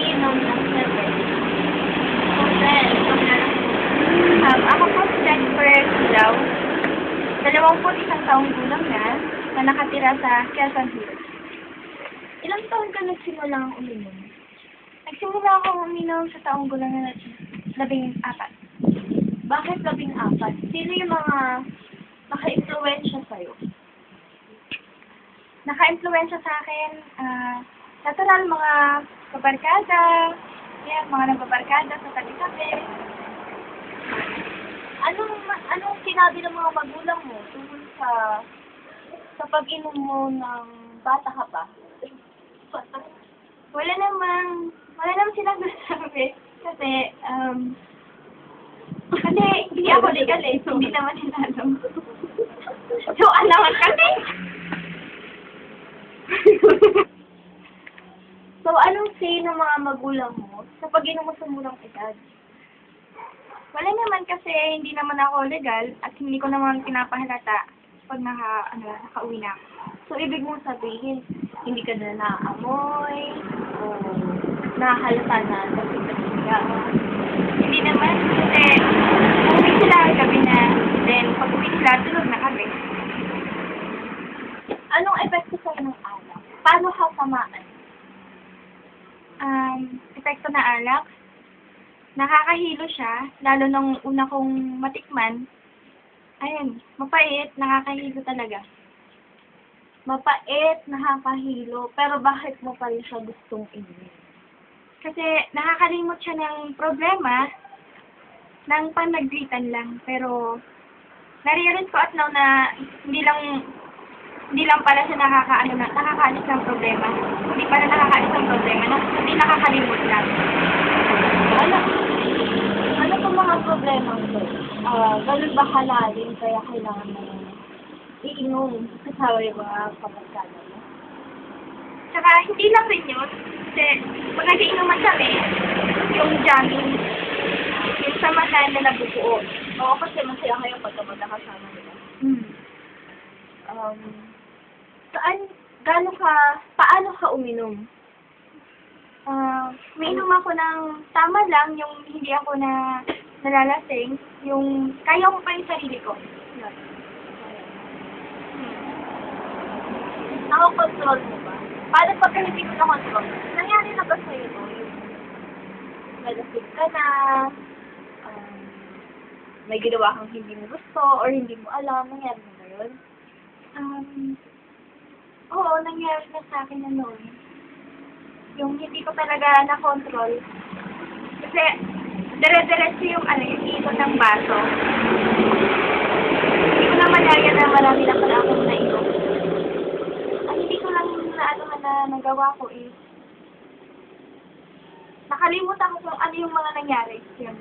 umiinom ng seven. So then, ako po si Jennifer Silaw. 21 taong gulang na nakatira sa Quezon Hills. Ilang taon ka nagsimulang uminom? Nagsimula akong uminom sa taong gulang na 14. Bakit 14? Sino yung mga naka-influensya sa'yo? Naka-influensya sa akin, natural mga kabarkada, mga nagbabarkada sa tabi-tabi. Anong sinabi ng mga magulang mo tungkol sa pag-inom mo ng bata ka pa? Wala naman silang nasabi. Kasi hindi ako legal eh, so hindi naman nila alam. So, alaman kami! So, anong say ng mga magulang mo sa pag-inom mo sa murang edad? Wala naman kasi hindi naman ako legal at hindi ko naman pinapahalata pag nakauwi na ako. So, ibig mong sabihin, hindi ka na naamoy, o nahalata na nagsigasig ka. Hindi naman kasi uwi sila gabi na, then pag uwi sila, tulog na kami. Anong epekto sa'yo ng alak? Paano ka tamaan? Epekto na alak, nakakahilo siya, lalo nung una kong matikman. Ayun, mapait, nakakahilo talaga. Mapait, nakakahilo, pero bakit mo pa rin siya gustong inumin? Kasi nakakalimot siya ng problema ng panagritan lang. Pero na-realize ko at now na hindi lang pala siya nakakaalis ng problema. Hindi pala nakakaalis ng problema, hindi nakakalimot lang. Ano pa mga problema ko? Ganun ba kalalim kaya kailangan mo iinom kasama yung mga kapagkala mo? Tsaka hindi lang rin yun. Kasi pag nag-iinuman kami, yung jamming, yung samahan na nabubuo. Oo, kasi masaya kayo pagka magkakasama nila. Paano ka uminom? Umiinom ako ng tama lang, yung hindi ako nalalasing, yung kaya ko pa yung sarili ko. Nakakontrol mo ba? Paano pagka hindi mo na-control? Nangyari na ba sa'yo to? Yung nalasig ka na, may ginawa kang hindi mo gusto, or hindi mo alam, nangyari na ba yun? Oo, nangyari na sa akin na noon. Yung hindi ko talaga na-control. Kasi, dire-diretso yung ikot ng baso. Hindi ko na malaya na marami na pala akong nainom. Ang hindi ko lang na nagawa ko is, nakalimutan ko kung ano yung mga nangyari. Yan.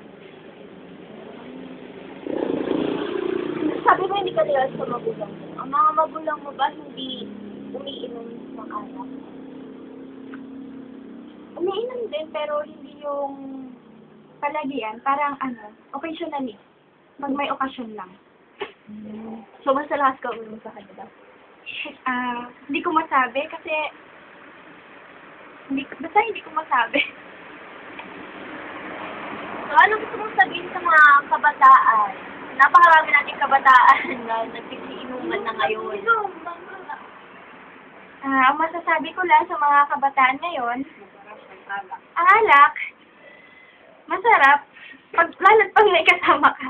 Sabi mo hindi ka nila sa magulang mo. Ang mga magulang mo ba hindi umiinom ng alak? Umiinom din, pero hindi yung palagian. Parang occasionally. Pag may okasyon lang. So, mas lakas ka uminom sa kanila? Hindi ko masabi kasi basta hindi ko masabi. So, ano gusto mong sabihin sa mga kabataan? Napakarami nating kabataan na nagsiinuman na ngayon. Ang masasabi ko lang sa mga kabataan ngayon, ang alak, masarap, lalo't pag may kasama ka.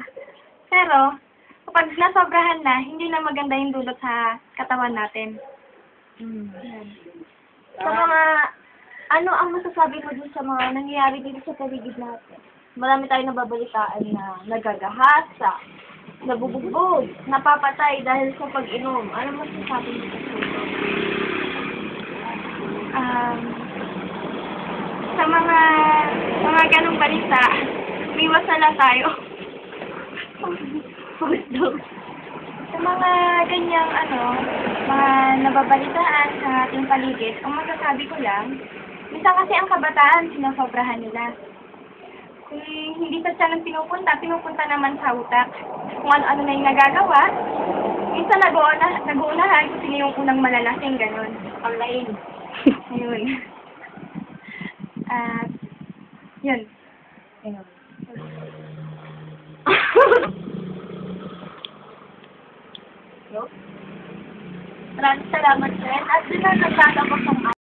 Pero, kapag nasobrahan na, hindi na maganda yung dulot sa katawan natin. Sa mga, ano ang masasabi mo dun sa mga nangyayari dito sa paligid natin? Marami tayong nababalitaan na nagagahasa, nabubugbog, napapatay dahil sa pag-inom. Ano masasabi mo sa ito? Sa mga ganong balita, umiwas na lang tayo. Sa mga ganyang mga nababalitaan sa ating paligid, ang masasabi ko lang, minsan kasi ang kabataan, sinasobrahan nila. Kung hindi sa tiyan pinupunta naman sa utak. Kung ano-ano na yung nagagawa, minsan nag-uunahan kung sino yung unang malalasing, gano'n. Online. Ayun. At Yun. Ayun. Maraming salamat, friend. At doon na nagtatapos ang